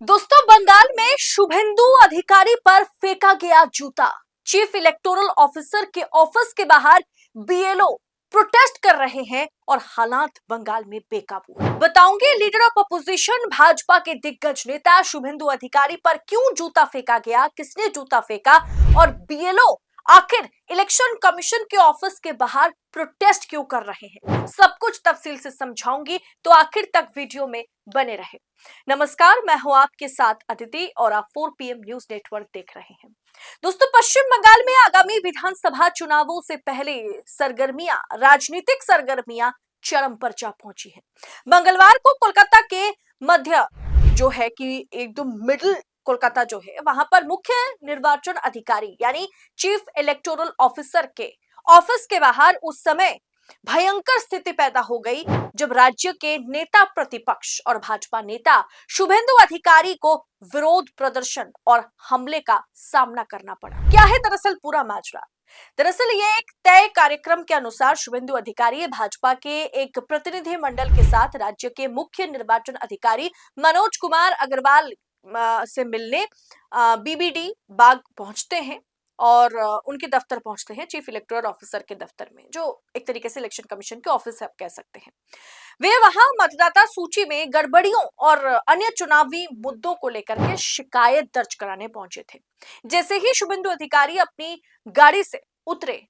दोस्तों, बंगाल में शुभेंदु अधिकारी पर फेंका गया जूता। चीफ इलेक्टोरल ऑफिसर के ऑफिस के बाहर बीएलओ प्रोटेस्ट कर रहे हैं और हालात बंगाल में बेकाबू हैं। बताऊंगे लीडर ऑफ अपोजिशन भाजपा के दिग्गज नेता शुभेंदु अधिकारी पर क्यों जूता फेंका गया, किसने जूता फेंका और बीएलओ आखिर इलेक्शन कमीशन के ऑफिस के बाहर प्रोटेस्ट क्यों कर रहे हैं। सब कुछ तफसील से समझाऊंगी, तो आखिर तक वीडियो में बने रहे। नमस्कार, मैं हूं आपके साथ अदिति और आप 4 PM न्यूज नेटवर्क देख रहे हैं। दोस्तों, पश्चिम बंगाल में आगामी विधानसभा चुनावों से पहले राजनीतिक सरगर्मियां चरम पर जा पहुंची हैं। मंगलवार को कोलकाता के मध्य जो है कि एकदम मिडिल कोलकाता जो है, वहां पर मुख्य निर्वाचन अधिकारी यानी चीफ इलेक्टोरल ऑफिसर के ऑफिस के बाहर उस समय भयंकर स्थिति पैदा हो गई जब राज्य के नेता प्रतिपक्ष और भाजपा नेता शुभेंदु अधिकारी को विरोध प्रदर्शन और हमले का सामना करना पड़ा। क्या है दरअसल पूरा माजरा? दरअसल ये एक तय कार्यक्रम के अनुसार शुभेंदु अधिकारी भाजपा के एक प्रतिनिधि मंडल के साथ राज्य के मुख्य निर्वाचन अधिकारी मनोज कुमार अग्रवाल से मिलने बीबीडी बाग पहुंचते हैं और उनके दफ्तर पहुंचते हैं, चीफ इलेक्टोरल ऑफिसर के दफ्तर में, जो एक तरीके से इलेक्शन कमीशन के ऑफिस आप कह सकते हैं। वे वहां मतदाता सूची में गड़बड़ियों और अन्य चुनावी मुद्दों को लेकर के शिकायत दर्ज कराने पहुंचे थे। जैसे ही शुभेंदु अधिकारी अपनी गाड़ी से उतरे,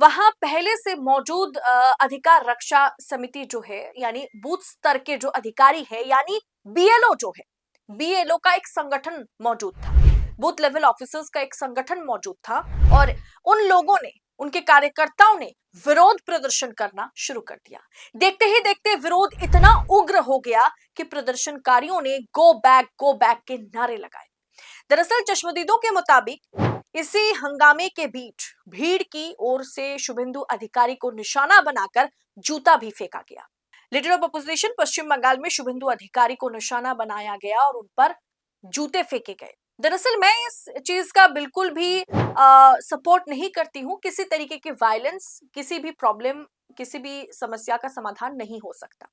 वहां पहले से मौजूद अधिकार रक्षा समिति जो है यानी बूथ स्तर के जो अधिकारी है यानी बीएलओ जो है, बीएलओ का एक संगठन मौजूद था, बूथ लेवल ऑफिसर्स का एक संगठन मौजूद था और उन लोगों ने, उनके कार्यकर्ताओं ने विरोध प्रदर्शन करना शुरू कर दिया। देखते ही देखते विरोध इतना उग्र हो गया कि प्रदर्शनकारियों ने गो बैक के नारे लगाए। दरअसल चश्मदीदों के मुताबिक इसी हंगामे के बीच भीड़ की ओर से शुभेंदु अधिकारी को निशाना बनाकर जूता भी फेंका गया। लीडर ऑफ अपोजिशन पश्चिम बंगाल में शुभेंदु अधिकारी को निशाना बनाया गया और उन पर जूते फेंके गए। दरअसल मैं इस चीज का बिल्कुल भी सपोर्ट नहीं करती हूँ। किसी तरीके की वायलेंस किसी भी प्रॉब्लम, किसी भी समस्या का समाधान नहीं हो सकता,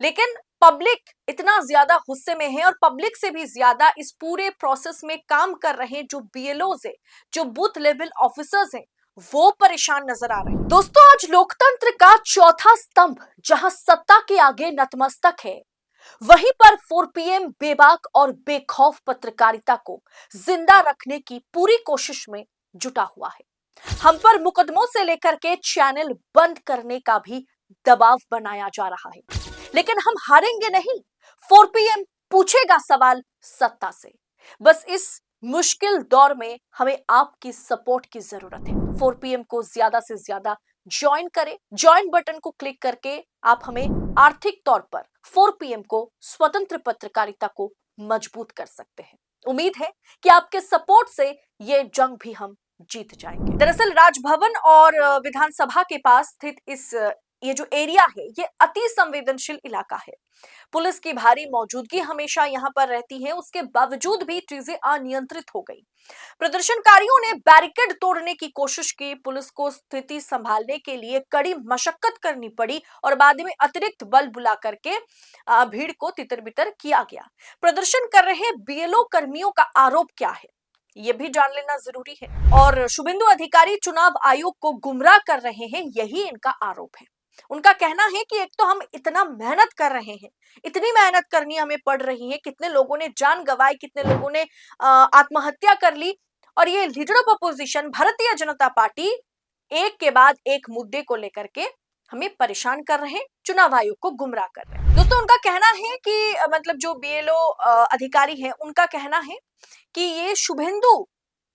लेकिन पब्लिक इतना ज्यादा गुस्से में है और पब्लिक से भी ज्यादा इस पूरे प्रोसेस में काम कर रहे जो बीएलओज है, जो बूथ लेवल ऑफिसर्स हैं, वो परेशान नजर आ रहे हैं। दोस्तों, आज लोकतंत्र का चौथा स्तंभ जहां सत्ता के आगे नतमस्तक है, वहीं पर 4 PM बेबाक और बेखौफ पत्रकारिता को जिंदा रखने की पूरी कोशिश में जुटा हुआ है। हम पर मुकदमों से लेकर के चैनल बंद करने का भी दबाव बनाया जा रहा है, लेकिन हम हारेंगे नहीं। 4 PM पूछेगा सवाल सत्ता से। बस इस मुश्किल दौर में हमें आपकी सपोर्ट की जरूरत है। 4 PM को ज्यादा से ज्यादा ज्वाइन करें। ज्वाइन बटन को क्लिक करके आप हमें आर्थिक तौर पर 4 PM को, स्वतंत्र पत्रकारिता को मजबूत कर सकते हैं। उम्मीद है कि आपके सपोर्ट से ये जंग भी हम जीत जाएंगे। दरअसल राजभवन और विधानसभा के पास स्थित ये जो एरिया है, ये अति संवेदनशील इलाका है। पुलिस की भारी मौजूदगी हमेशा यहाँ पर रहती है, उसके बावजूद भी चीजें अनियंत्रित हो गई। प्रदर्शनकारियों ने बैरिकेड तोड़ने की कोशिश की, पुलिस को स्थिति संभालने के लिए कड़ी मशक्कत करनी पड़ी और बाद में अतिरिक्त बल बुला करके भीड़ को तितर-बितर किया गया। प्रदर्शन कर रहे बीएलओ कर्मियों का आरोप क्या है, ये भी जान लेना जरूरी है। और शुभेंदु अधिकारी चुनाव आयोग को गुमराह कर रहे हैं, यही इनका आरोप है। उनका कहना है कि एक तो हम इतना मेहनत कर रहे हैं, इतनी मेहनत करनी हमें पड़ रही है, कितने लोगों ने जान गंवाई, कितने लोगों ने आत्महत्या कर ली, और ये leader of opposition Bharatiya Janata party एक के बाद एक मुद्दे को लेकर के हमें परेशान कर रहे हैं, चुनाव आयोग को गुमराह कर रहे हैं। दोस्तों, उनका कहना है कि मतलब जो बीएलओ अधिकारी हैं, उनका कहना है कि ये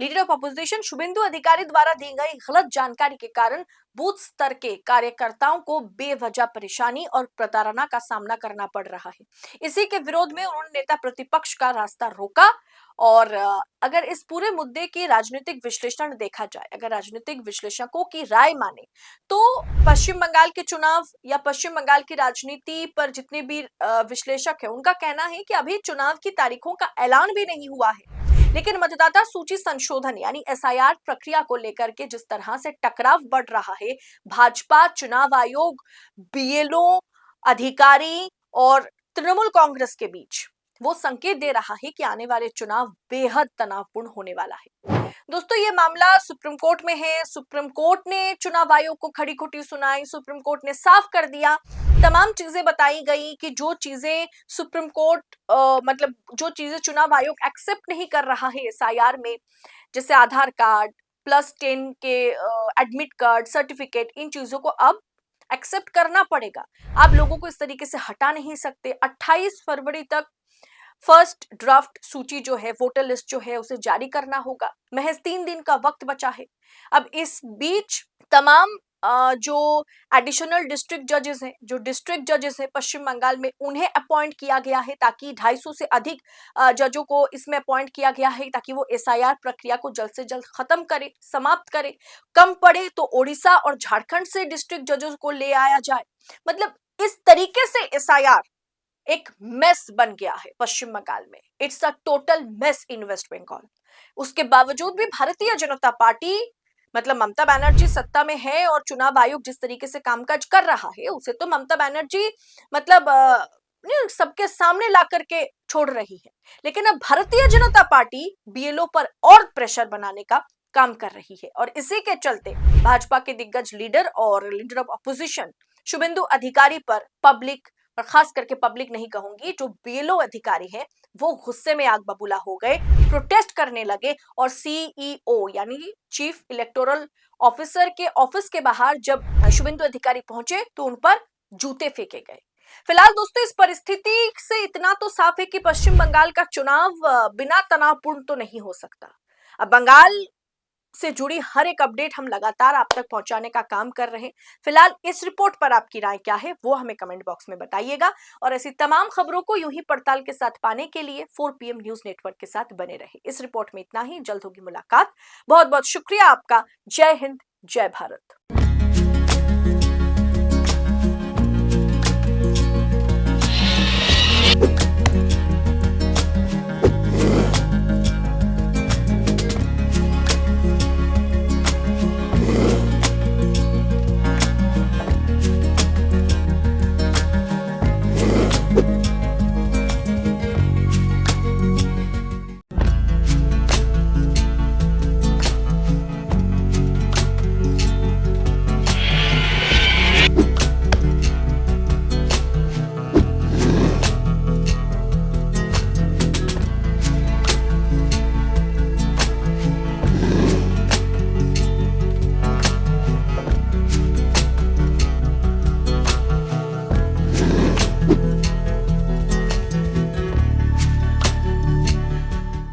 लीडर ऑफ अपोजिशन शुभेंदु अधिकारी द्वारा दी गई गलत जानकारी के कारण बूथ स्तर के कार्यकर्ताओं को बेवजह परेशानी और प्रताड़ना का सामना करना पड़ रहा है। इसी के विरोध में उन्होंने नेता प्रतिपक्ष का रास्ता रोका। और अगर इस पूरे मुद्दे की राजनीतिक विश्लेषण देखा जाए, अगर राजनीतिक विश्लेषकों की राय माने, तो पश्चिम बंगाल के चुनाव या पश्चिम बंगाल की राजनीति पर जितने भी विश्लेषक है, उनका कहना है कि अभी चुनाव की तारीखों का ऐलान भी नहीं हुआ है, लेकिन मतदाता सूची संशोधन यानी एसआईआर प्रक्रिया को लेकर के जिस तरह से टकराव बढ़ रहा है, भाजपा, चुनाव आयोग, बीएलओ अधिकारी और तृणमूल कांग्रेस के बीच, वो संकेत दे रहा है कि आने वाले चुनाव बेहद तनावपूर्ण होने वाला है। दोस्तों, ये मामला सुप्रीम कोर्ट में है। सुप्रीम कोर्ट ने चुनाव आयोग को खड़ी खोटी सुनाई। सुप्रीम कोर्ट ने साफ कर दिया, तमाम चीजें बताई गई कि जो चीजें सुप्रीम कोर्ट मतलब जो चीजें चुनाव आयोग एक्सेप्ट नहीं कर रहा है एसआईआर में, जैसे आधार कार्ड +10 के एडमिट कार्ड, सर्टिफिकेट, इन चीजों को अब एक्सेप्ट करना पड़ेगा। आप लोगों को इस तरीके से हटा नहीं सकते। 28 फरवरी तक फर्स्ट ड्राफ्ट सूची जो है, वोटर लिस्ट जो है, उसे जारी करना होगा। महज 3 दिन का वक्त बचा है। अब इस बीच तमाम जो एडिशनल डिस्ट्रिक्ट जजेस हैं, जो डिस्ट्रिक्ट जजेस हैं पश्चिम बंगाल में, उन्हें अपॉइंट किया गया है, ताकि 250 से अधिक जजों को इसमें अपॉइंट किया गया है, ताकि वो एसआईआर प्रक्रिया को जल्द से जल्द खत्म करे, समाप्त करे। कम पड़े तो ओडिशा और झारखंड से डिस्ट्रिक्ट जजेस को ले आया जाए। मतलब इस तरीके से एसआईआर एक मेस बन गया है पश्चिम बंगाल में। It's a total mess in West Bengal. उसके बावजूद भी भारतीय जनता पार्टी, मतलब ममता बनर्जी सत्ता में है और चुनाव आयोग जिस तरीके से कामकाज कर रहा है, उसे तो ममता बनर्जी मतलब सबके सामने ला करके छोड़ रही है। लेकिन अब भारतीय जनता पार्टी बीएलओ पर और प्रेशर बनाने का काम कर रही है, और इसी के चलते भाजपा के दिग्गज लीडर और लीडर ऑफ अपोजिशन शुभेंदु अधिकारी पर पब्लिक, और खास करके पब्लिक नहीं कहूंगी, जो बीएलओ अधिकारी हैं वो गुस्से में आग बबूला हो गए, प्रोटेस्ट करने लगे, और सीईओ यानी चीफ इलेक्टोरल ऑफिसर के ऑफिस के बाहर जब शुभेंदु अधिकारी पहुंचे तो उन पर जूते फेंके गए। फिलहाल दोस्तों, इस परिस्थिति से इतना तो साफ है कि पश्चिम बंगाल का चुनाव बिना तनावपूर्ण तो नहीं हो सकता। अब बंगाल से जुड़ी हर एक अपडेट हम लगातार आप तक पहुंचाने का काम कर रहे हैं। फिलहाल इस रिपोर्ट पर आपकी राय क्या है, वो हमें कमेंट बॉक्स में बताइएगा, और ऐसी तमाम खबरों को यूं ही पड़ताल के साथ पाने के लिए 4 PM न्यूज नेटवर्क के साथ बने रहे। इस रिपोर्ट में इतना ही, जल्द होगी मुलाकात। बहुत बहुत शुक्रिया आपका। जय हिंद, जय भारत।